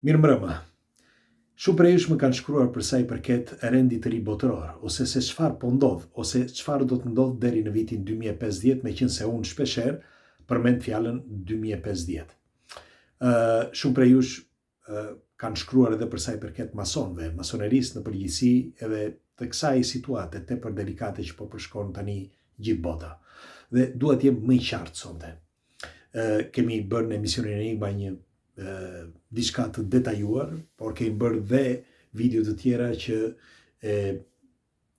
Mirë mbrëma. Shumë prej jush më kanë shkruar për sa i përket rendit të ri botëror, ose se çfarë po ndodh, ose çfarë do të ndodh deri në vitin 2050, meqense unë shpeshherë përmend fjalën 2050. Shumë prej jush kanë shkruar edhe për sa i përket masonëve, masonerisë në përgjithësi, edhe të kësaj situate tepër delikate që po përshkon tani gjithë bota. Dhe dua të jem më i qartë sonte. Kemi bërë në emisionin Enigma një diçka të detajuar, por kemi bërë dhe video të tjera që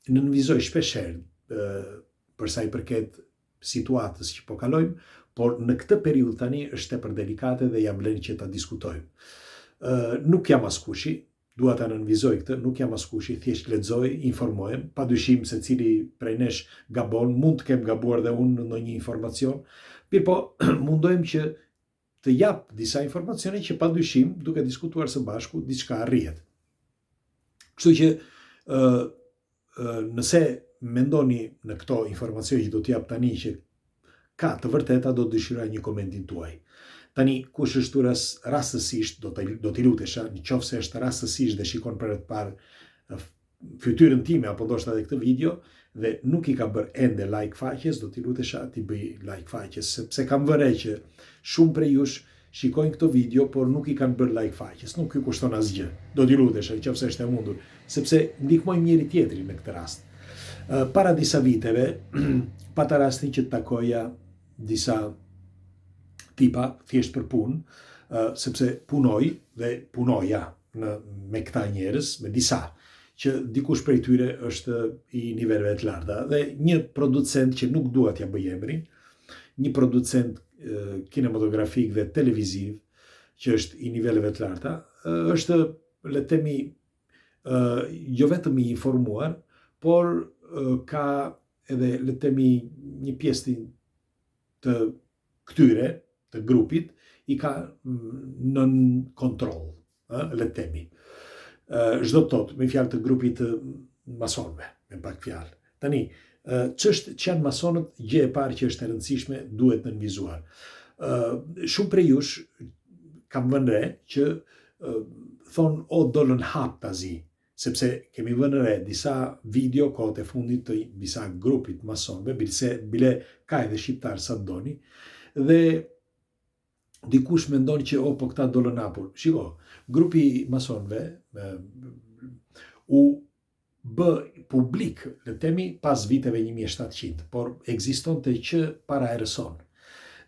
nënvizoj shpeshherë për sa i përket situatës që po kalojmë, por në këtë periudhë tani është tepër delikate dhe jam lënë që ta diskutojmë. Nuk jam askushi, dua ta nënvizoj këtë, nuk jam askushi, thjesht lexoj, informohem, padyshim se cili prej nesh gabon, mund të kem gabuar dhe unë në ndonjë informacion, mirë po mundohem që të jap disa informacione që padyshim, duke diskutuar së bashku, diçka arrihet. Kështu që nëse mendoni në këto informacione që do t'jap tani që ka të vërteta, do të dëshiroj një komentin tuaj. Tani, kush është rastësisht, do t'i lutesha, nëse është rastësisht dhe shikon për të parë fytyrën time apo ndoshta edhe këtë video dhe nuk i ka bërë ende like faqes, do t'i lutesha t'i bëj like faqes, sepse kam vënë që shumë prej jush shikojnë këtë video, por nuk i kanë bërë like faqes, nuk ju kushton asgjë. Do t'i lutesha nëse është e mundur, sepse ndihmojmë njëri tjetrin në këtë rast. Para disa viteve, pata rastin që takoja disa tipa thjesht për punë, sepse punoj dhe punoja me këta njerëz, me disa që dikush prej tyre është i niveleve të larta dhe një producent që nuk dua t'ja bëj emrin, një producent kinematografik dhe televiziv që është i niveleve të larta, është le të themi jo vetëm i informuar, por ka edhe le të themi një pjesë të këtyre të grupit i ka nën kontroll, le të themi. Çdo të thotë, me fjalë të grupit të masonëve, me pak fjalë. Tani, që janë masonët, gjë e parë që është e rëndësishme, duhet nënvizuar. Shumë prej jush kam vënë re që thonë o dolën hap tazi, sepse kemi vënë re disa video kohët e fundit të disa grupit masonëve, bile ka edhe shqiptar sa të doni, dhe dikush mendon që po këta dolën hapur. Shiko, grupi masonëve u bë publik, le të themi, pas viteve 1700, por ekzistonte që para erës sonë.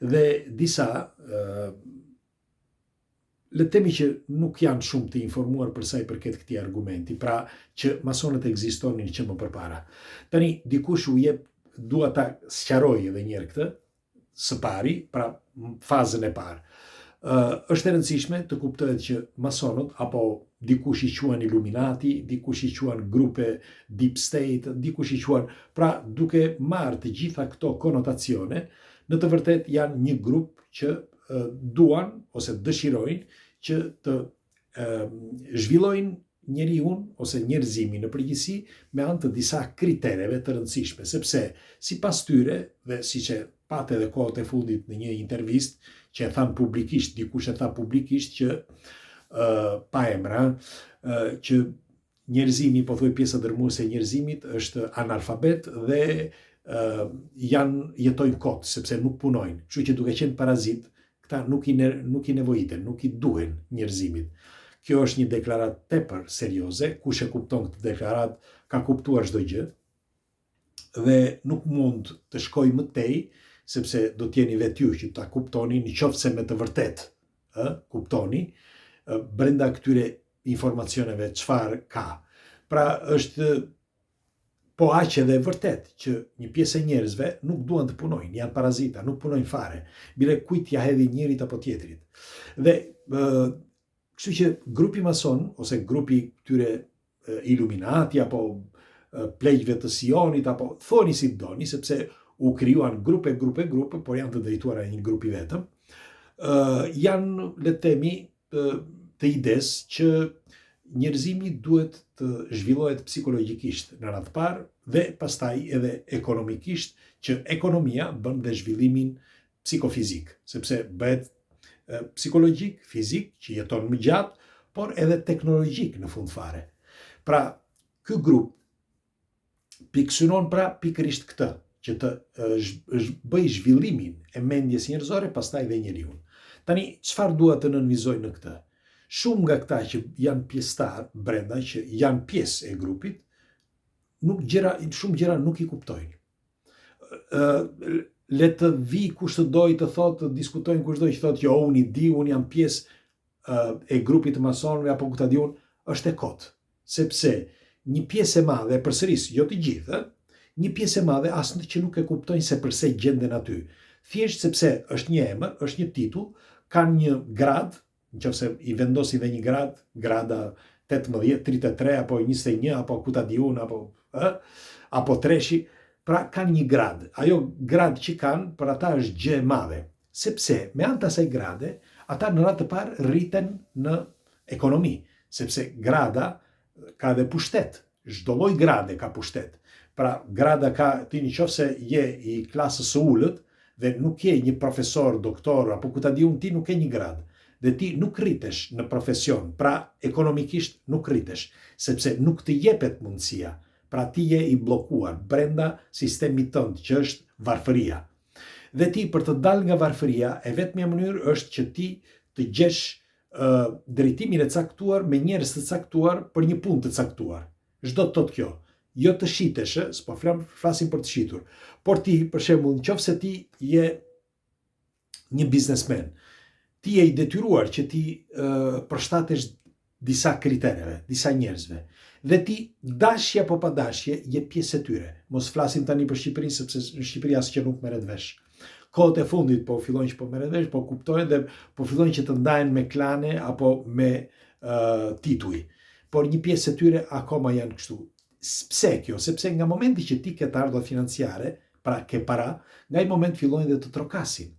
Dhe disa le të themi që nuk janë shumë të informuar për sa i përket këtij argumenti, pra që masonët ekzistonin që më përpara. Tani dikush u jep, dua ta sqaroj edhe një herë këtë, së pari, pra fazën e parë. Është e rëndësishme të kuptohet që masonët, apo dikush i quan Illuminati, dikush i quan grupe Deep State, dikush i quan, pra duke marrë të gjitha këto konotacione, në të vërtet janë një grup që duan ose dëshirojnë që të zhvillojnë njeriun ose njerëzimin në përgjithësi me anë të disa kritereve të rëndësishme, sepse sipas tyre, dhe siç e patë edhe kohët e fundit në një intervistë që e thanë publikisht, dikush e tha publikisht që pa emra, që njerëzimi, po thuaj pjesa dërmuese e njerëzimit është analfabet dhe jetojnë kot, sepse nuk punojnë. Kështu që duke qenë parazit, këta nuk i nevojiten, nuk i duhen njerëzimit. Kjo është një deklarat tepër serioze, kush e kupton këtë deklarat ka kuptuar çdo gjë dhe nuk mund të shkoj më tej, sepse do t'jeni vetë ju që ta kuptoni, nëse me të vërtet kuptoni brenda këtyre informacioneve çfarë ka. Pra është po aq edhe vërtet që një pjesë e njerëzve nuk duan të punojnë, janë parazita, nuk punojnë fare. Bile kujt ja hedhi njërit apo tjetrit. Dhe kështu që grupi mason ose grupi këtyre Illuminati apo pleqjve të Sionit apo thoni si doni, sepse u krijuan grupe, por janë të drejtuara një grupi vetëm, janë le të themi të ides që njerëzimi duhet të zhvillohet psikologjikisht në radhë parë dhe pastaj edhe ekonomikisht, që ekonomia bën dhe zhvillimin psikofizik, sepse bëhet psikologjik, fizik, që jeton më gjatë, por edhe teknologjik në fund fare. Pra, ky grup pikësynon pra pikërisht këtë, që të bëj zhvillimin e mendjes njerëzore, pastaj dhe njeriu. Tani, çfarë dua të nënvizoj në këtë? Shumë nga këta që janë pjesëtar brenda, që janë pjesë e grupit, shumë gjëra nuk i kuptojnë. Le të vi kush të doj të thotë, diskutojnë kush doj që thotë, jo, unë i di, unë jam pjesë e grupit të masonëve, apo ku ta di unë, është e kotë. Sepse një pjesë e madhe, përsëris, jo të gjithë, një pjesë e madhe asnjë që nuk e kuptojnë se përse gjenden aty. Thjesht sepse është një emër, është një titull, kanë një grad, nëse i vendosin dhe një grad, grada 18, 33 apo 21 apo ku ta di unë apo treshi, pra kanë një grad. Ajo grad që kanë për ata është gjë e madhe, sepse me anë të asaj grade, ata në radhë të parë rriten në ekonomi, sepse grada ka dhe pushtet, çdo lloj grade ka pushtet. Pra, grada ka, ti nëse je i klasës së ulët dhe nuk je një profesor, doktor, apo ku ta di unë, ti nuk ke një grad. Dhe ti nuk rritesh në profesion, pra ekonomikisht nuk rritesh, sepse nuk të jepet mundësia. Pra ti je i bllokuar brenda sistemit tënd, që është varfëria. Dhe ti për të dalë nga varfëria, e vetmja mënyrë është që ti të gjesh drejtimin e caktuar me njerëz të caktuar për një punë të caktuar. Çdo të thotë kjo. Jo të shitesh, s'po flasim për të shitur. Por ti, për shembull, nëse ti je një biznesmen, ti je i detyruar që ti përshtatesh disa kritereve, disa njerëzve. Dhe ti, dashje apo pa dashje, je pjesë e tyre. Mos flasim tani për Shqipërinë, sepse në Shqipëri asgjë nuk merret vesh. Kohët e fundit po fillojnë që po merret vesh, po kuptojnë dhe po fillojnë që të ndahen me klane apo me tituj. Por një pjesë e tyre akoma janë kështu. Pse kjo? Sepse nga momenti që ti ke të ardhur financiare, pra ke para, nga ai moment fillojnë dhe të trokasin.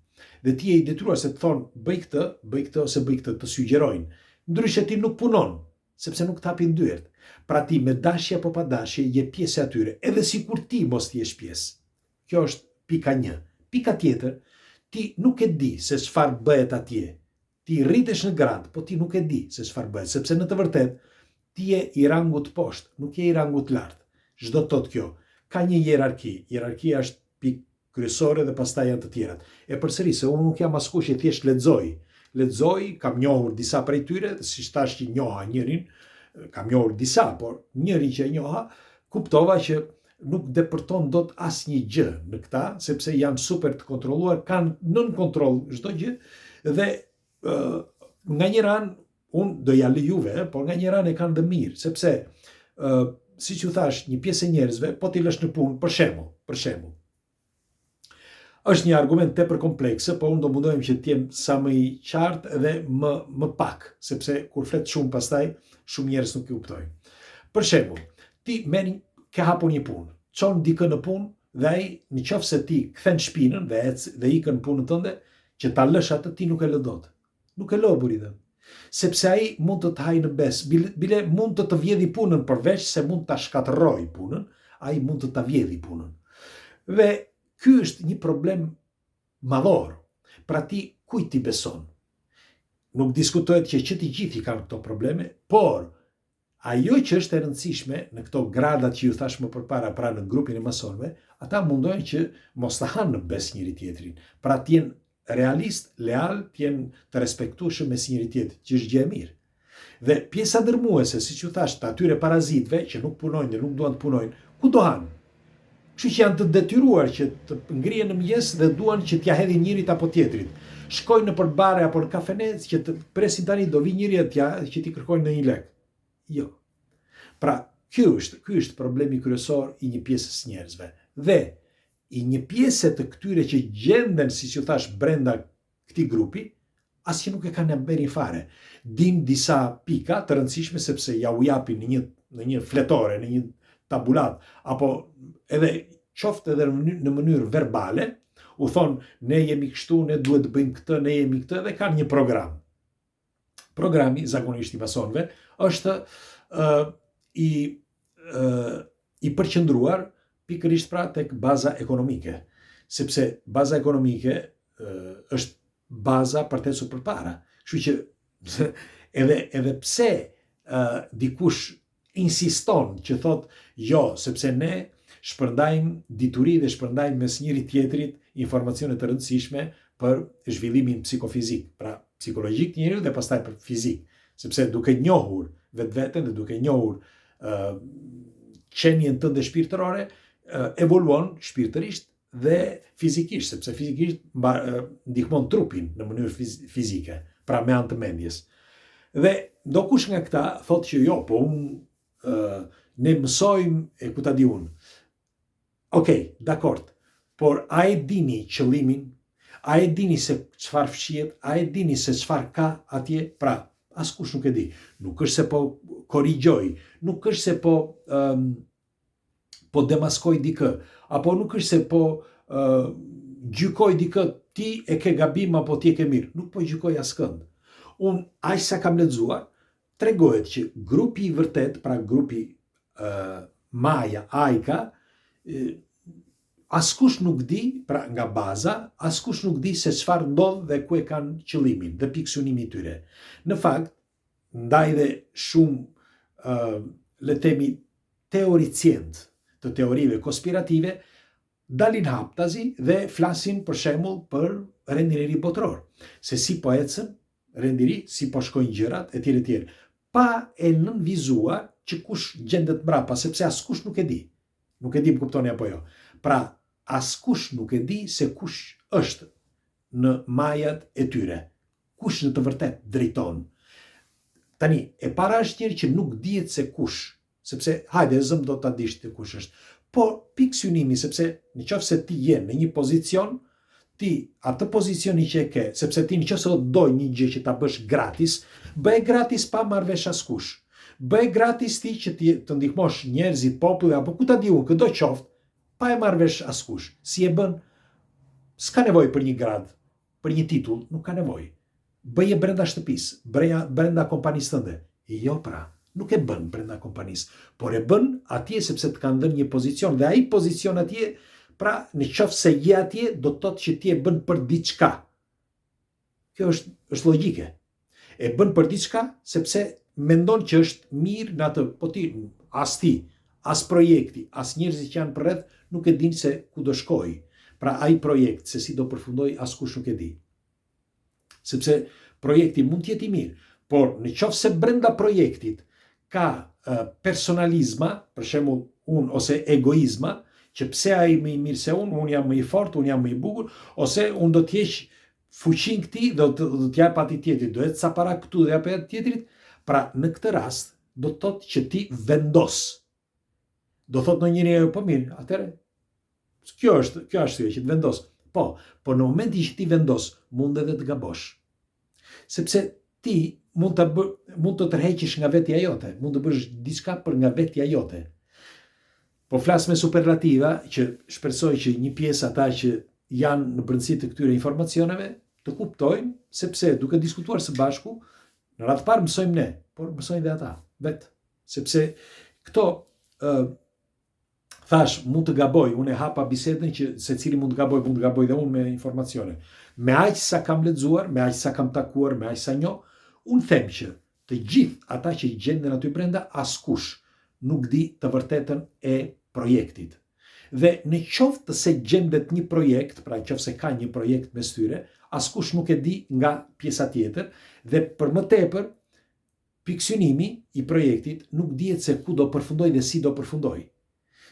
Dhe ti je i detyruar se të thonë bëj këtë ose bëj këtë, të sugjerojnë. Ndryshe ti nuk punon, sepse nuk të hapin dyert. Pra ti me dashje apo pa dashje je pjesë e atyre, edhe sikur ti mos ti jesh pjesë. Kjo është pika 1. Pika tjetër, ti nuk e di se çfarë bëhet atje. Ti rritesh në grad, po ti nuk e di se çfarë bëhet, sepse në të vërtetë ti je i rangut poshtë, nuk je i rangut lartë. Çdo të thotë kjo, ka një hierarki. Hierarkia është pikë kryesore dhe pastaj janë të tjerat. E përsëris, se unë nuk jam askush që thjesht lexoj, kam njohur disa prej tyre, siç thash që njoha njërin, kam njohur disa, por njërin që e njoha, kuptova që nuk depërton dot asnjë gjë në këta, sepse janë super të kontrolluar, kanë nën kontroll çdo gjë dhe nga një ran unë do ja lejuve, por nga një ran e kanë dhe mirë, sepse, si që thash, një pjesë e njerëzve, po t'i lësh në punë, për shembull. Është një argument tepër komplekse, po unë do mundohem që t'jem sa më i qartë dhe më pak, sepse kur flet shumë pastaj, shumë njerëz nuk e kuptojnë. Për shembull, ti ke hapur një punë, çon dikën në punë dhe ai nëse ti kthen shpinën dhe ikën punën tënde, që ta lësh atë ti nuk e lë dot. Nuk e lë buridën. Sepse ai mund të të hajë në bes, bile mund të vjedhi punën, përveç se mund të shkatërrojë punën, ai mund të ta vjedhi punën. Dhe ky është një problem madhor. Pra ti kujt ti beson? Nuk diskutohet që të gjithë i kanë këto probleme, por ajo që është e rëndësishme në këto gradat që ju thash më përpara, pra në grupin e masonëve, ata mundohen që mos të hanë në bes njëri tjetrin. Pra t'jen realist, leal, t'jen të respektueshëm me njëri tjetrin, që është gjë e mirë. Dhe pjesa dërmuese, siç ju thash, të atyre parazitëve që nuk punojnë dhe nuk duan të punojnë, ku do hanë? Kështu që janë të detyruar që të ngrihen në mëngjes dhe duan që t'ja hedhin njërit apo tjetrit. Shkojnë në përbare apo në kafene që të presin tani do vi njëri që t'i kërkojnë në 1 lek. Jo. Pra, ky është problemi kryesor i një pjesës njerëzve. Dhe i një pjesë të këtyre që gjenden, si që thash, brenda këtij grupi, asnjë nuk e ka në beri fare. Dim disa pika të rëndësishme sepse ja u japin në një fletore, në një tabulat, apo edhe qoftë edhe në mënyrë verbale, u thonë, ne jemi kështu, ne duhet të bëjmë këtë, ne jemi këtë, dhe kanë një program. Programi, zakonisht i masonëve, është i përqendruar pikërisht pra tek baza ekonomike, sepse baza ekonomike është baza për të ecur përpara. Kështu që Edhe pse dikush insiston që thot jo, sepse ne shpërndajmë dituri dhe shpërndajmë mes njëri tjetrit informacione të rëndësishme për zhvillimin psikofizik, pra psikologjik njeriu dhe pastaj për fizik, sepse duke njohur vetveten dhe duke njohur qenien tënde shpirtërore, evoluon shpirtërisht dhe fizikisht, sepse fizikisht ndihmon trupin në mënyrë fizike, pra me anë të mendjes. Dhe ndokush nga këta thotë që jo, po ne mësojmë e ku ta di unë. Okej, dakord, por a e dini qëllimin? A e dini se çfarë fshihet? A e dini se çfarë ka atje? Pra, askush nuk e di. Nuk është se po korrigjoj, nuk është se po demaskoj dikë, apo nuk është se po gjykoj dikë, ti e ke gabim apo ti e ke mirë. Nuk po gjykoj askënd. Unë aq sa kam lexuar, tregohet që grupi i vërtet, pra grupi Maja, Ajka, askush nuk di, pra nga baza, askush nuk di se çfarë ndodh dhe ku e kanë qëllimin dhe pikësunimin e tyre. Në fakt, ndaj dhe shumë le themi teoricient të teorive konspirative dalin haptazi dhe flasin për shembull për rendin e ri botror, se si po ecën rendi i ri, si po shkojnë gjërat etj, pa e nënvizuar që kush gjendet mbrapa, sepse askush nuk e di. Nuk e di, më kuptoni apo jo. Pra, askush nuk e di se kush është në majat e tyre. Kush në të vërtet drejton. Tani, e para është njëri që nuk dihet se kush, sepse hajde zëm do ta dish ti kush është. Po pikësynimi, sepse nëse ti je në një pozicion, ti atë pozicioni që e ke, sepse ti nëse do një gjë që ta bësh gratis, bëj gratis pa marrë vesh askush. Bëj gratis ti që të ndihmosh njerëzit, popull, apo ku ta di unë, këdo qoftë, pa e marrë vesh askush. Si e bën? S'ka nevojë për një grad, për një titull, nuk ka nevojë. Bëje brenda shtëpisë, brenda kompanisë tënde. Jo pra, nuk e bën brenda kompanisë, por e bën atje sepse të kanë dhënë një pozicion dhe ai pozicion atje, pra nëse je atje, do të thotë që ti e bën për diçka. Kjo është logjike. E bën për diçka sepse mendon që është mirë në atë, po ti, as projekti, as njerëzit që janë përreth nuk e dinë se ku do shkoj. Pra ai projekt, se si do përfundoj, askush nuk e di. Sepse projekti mund të jetë i mirë, por nëse brenda projektit ka personalizma, për shembull unë ose egoizma, që pse ai më i mirë se unë jam më i fortë, unë jam më i bukur, ose unë do të jesh fuqin këtij, do të jap atij tjetrit, do të ca para këtu dhe jap atij tjetrit. Pra në këtë rast do të thotë që ti vendos. Do thotë në njëri po mirë, atëre kjo është arsye që të vendos. Po në momentin që ti vendos, mund edhe të gabosh. Sepse ti mund të tërheqësh nga vetja jote, mund të bësh diçka për nga vetja jote. Po flas me superlativa që shpresoj që një pjesë ata që janë në brendësi të këtyre informacioneve të kuptojnë, sepse duke diskutuar së bashku, në radhë parë mësojmë ne, por mësojnë dhe ata, vetë. Sepse këto, thash, mund të gaboj, unë e hapa bisedën që se cili mund të gaboj dhe unë me informacione. Me aq sa kam lexuar, me aq sa kam takuar, me aq sa njoh, unë them që të gjithë ata që gjenden aty brenda, askush nuk di të vërtetën e projektit. Dhe në qoftë se gjendet një projekt, pra nëse ka një projekt mes tyre, askush nuk e di nga pjesa tjetër, dhe për më tepër, pikësynimi i projektit nuk dihet se ku do përfundoj dhe si do përfundoj.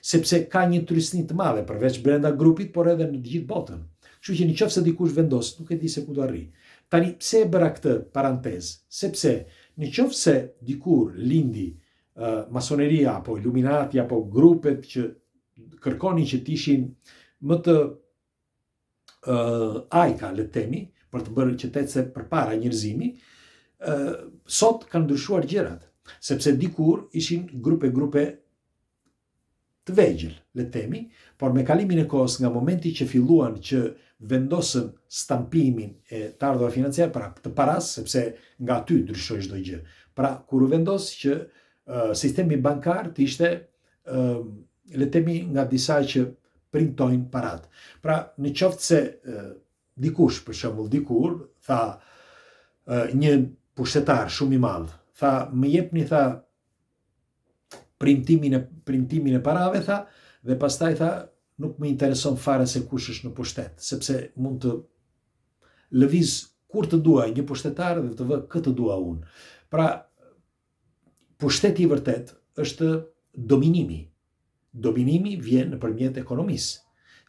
Sepse ka një turistni të madhe, përveç brenda grupit, por edhe në gjithë botën. Kështu që nëse dikush vendos, nuk e di se ku do arri. Tani, pse e bëra këtë parantezë? Sepse nëse dikur lindi masoneria, apo iluminati, apo grupet që kërkonin që t'ishin më të ajka, le të themi, për të bërë që të ecë përpara njerëzimi, sot kanë ndryshuar gjërat, sepse dikur ishin grupe të vegjël, le të themi, por me kalimin e kohës, nga momenti që filluan që vendosën stampimin e të ardhurave financiare, pra të paras, sepse nga aty ndryshoi çdo gjë. Pra kur u vendos që sistemi bankar të ishte le të themi nga disa që printojnë parat. Pra nëse dikush, për shembull, dikur tha një pushtetar shumë i madh. Tha, më jepni, tha, premtimin e parave, tha, dhe pastaj tha, nuk më intereson fare se kush është në pushtet, sepse mund të lëviz kur të dua një pushtetar dhe të vë këtë dua unë. Pra, pushteti i vërtet është dominimi. Dominimi vjen nëpërmjet ekonomisë.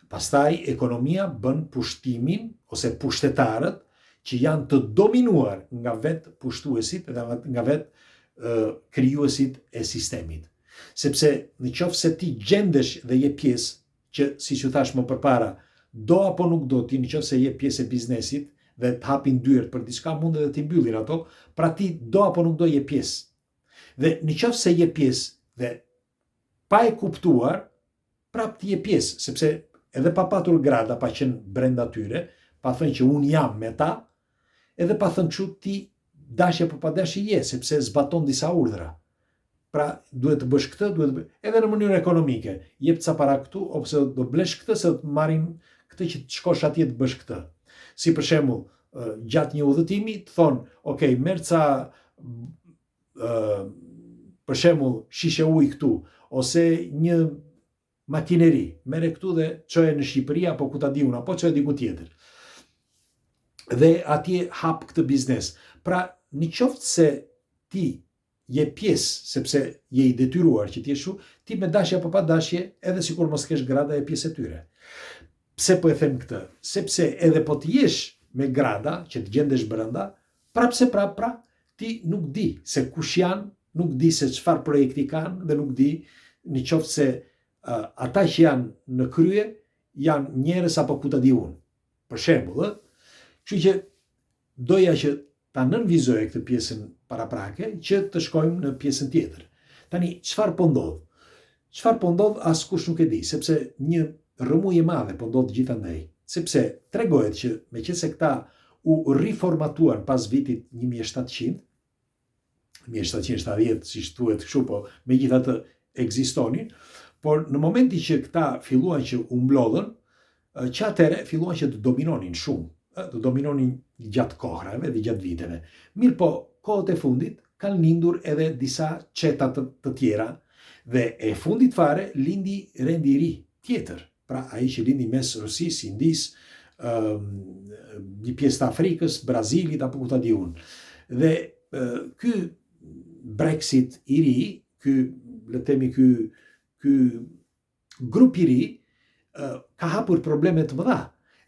Pastaj ekonomia bën pushtimin ose pushtetarët që janë të dominuar nga vetë pushtuesit dhe nga vetë krijuesit e sistemit. Sepse në qoftë se ti gjendesh dhe je pjesë që, si që thash më përpara, do apo nuk do ti, në qoftë se je pjesë e biznesit dhe të hapin dyert për diçka, mund edhe t'i mbyllin ato, pra ti do apo nuk do je pjesë. Dhe në qoftë se je pjesë dhe pa e kuptuar, prap ti je pjesë, sepse edhe pa patur grada, pa qenë brenda tyre, pa thënë që unë jam me ta, edhe pa thënë që ti dashje apo pa dashje je, sepse zbaton disa urdhra. Pra, duhet të bësh këtë, edhe në mënyrë ekonomike, jep ca para këtu, ose do blesh këtë se të marrin këtë që të shkosh atje të bësh këtë. Si për shembull, gjatë një udhëtimi të thonë, ok, merr ca për shembull shishe ujë këtu, ose një makineri, merre këtu dhe çoje në Shqipëri apo ku ta di unë, apo çoje diku tjetër. Dhe atje hap këtë biznes. Pra, në qoftë se ti je pjesë, sepse je i detyruar që ti je shu, ti me dashje apo pa dashje, edhe sikur mos kesh grada e pjesë e tyre. Pse po e them këtë? Sepse edhe po të jesh me grada, që të gjendesh brenda, pra, ti nuk di se kush janë, nuk di se çfarë projekti kanë dhe nuk di në qoftë se ata që janë në krye janë njerëz apo ku ta di unë. Për shembull, kështu që doja që ta nënvizoje këtë pjesën paraprake që të shkojmë në pjesën tjetër. Tani, çfarë po ndodh? Çfarë po ndodh askush nuk e di, sepse një rrëmujë e madhe po ndodh gjithandaj. Sepse tregohet që meqense këta u riformatuan pas vitit 1700, 1770, siç thuhet kështu, po megjithatë ekzistonin, por në momentin që këta filluan që u mblodhën, që atëre filluan që të dominonin shumë, të dominonin gjatë kohrave dhe gjatë viteve. Mirë po, kohët e fundit kanë lindur edhe disa qeta të tjera dhe e fundit fare lindi rendi i ri tjetër. Pra ai që lindi mes Rusisë, Indisë, një pjesë të Afrikës, Brazilit apo ku ta di unë. Dhe ky Brexit i ri, ky grup i ri ka hapur probleme të mëdha.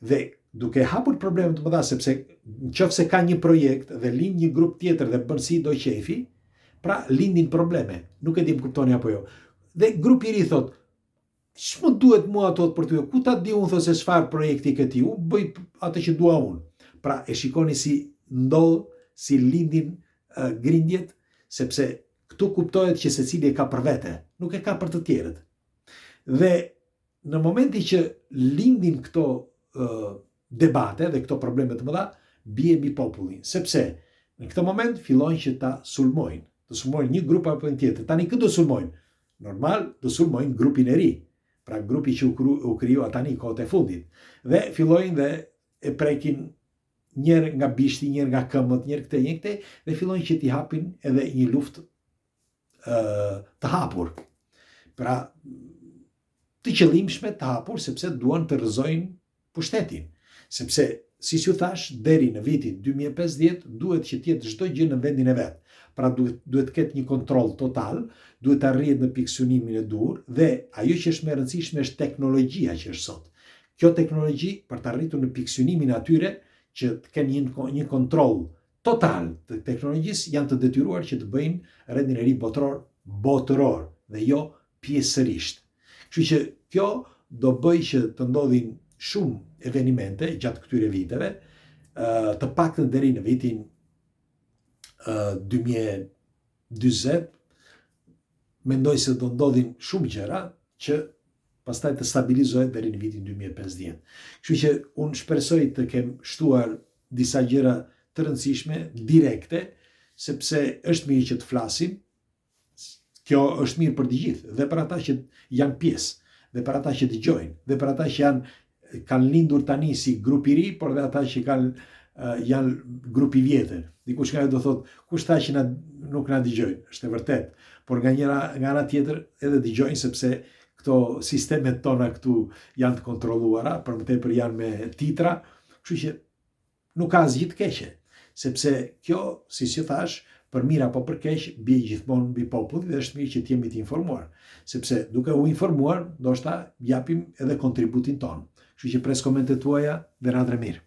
Dhe duke hapur probleme të mëdha, sepse nëse ka një projekt dhe lind një grup tjetër dhe bën si do qefi, pra lindin probleme. Nuk e di më kuptoni apo jo. Dhe grupi i ri thot, ç'më duhet mua ato për ty? Ku ta di unë thot se çfarë projekti ke ti? Unë bëj atë që dua unë. Pra e shikoni si ndodh, si lindin grindjet, sepse këtu kuptohet që secili e ka për vete, nuk e ka për të tjerët. Dhe në momenti që lindin këto debate dhe këto probleme të mëdha, bie mbi popullin, sepse në këtë moment fillojnë që ta sulmojnë. Të sulmojnë një grup apo një tjetër. Tani këtë do sulmojnë? Normal, do sulmojnë grupin e ri. Pra grupi që u krijua tani kohët e fundit. Dhe fillojnë dhe e prekin njërë nga bishti, njërë nga këmbët, njërë këte, dhe fillojnë që t'i hapin edhe një luftë të hapur. Pra, të qëllimshme të hapur, sepse duan të rrëzojnë pushtetin. Sepse, si që thash, deri në vitin 2050, duhet që tjetë çdo gjë në vendin e vetë. Pra, duhet ketë një kontroll total, duhet të arrihet në piksunimin e dur, dhe ajo që është më e rëndësishme është teknologjia që është sot. Kjo teknologji, për të arritur në piksunimin atyre, që të kenë një kontroll total të teknologjisë, janë të detyruar që të bëjnë rendin e ri botëror dhe jo pjesërisht. Kështu që kjo do bëj që të ndodhin shumë evenimente gjatë këtyre viteve, të paktën deri në vitin 2040, mendoj se do ndodhin shumë gjëra që pastaj të stabilizohet deri në vitin 2050. Kështu që unë shpresoj të kem shtuar disa gjëra të rëndësishme, direkte, sepse është mirë që të flasim, kjo është mirë për të gjithë, dhe për ata që janë pjesë, dhe për ata që dëgjojnë, dhe për ata që kanë lindur tani si grup i ri, por dhe ata që kanë janë grupi vjetër. Dikush nga do thotë, kush tha që nuk na dëgjojnë? Është e vërtet. Por nga ana tjetër edhe dëgjojnë sepse këto sistemet tona këtu janë të kontrolluara, për më tepër janë me titra, kështu që nuk ka asgjë të keqe, sepse kjo, si thash, për mirë apo për keq, bie gjithmonë mbi popullit dhe është mirë që t'jemi të informuar, sepse duke u informuar, ndoshta japim edhe kontributin ton. Kështu që pres komentet tuaja dhe natën e mirë.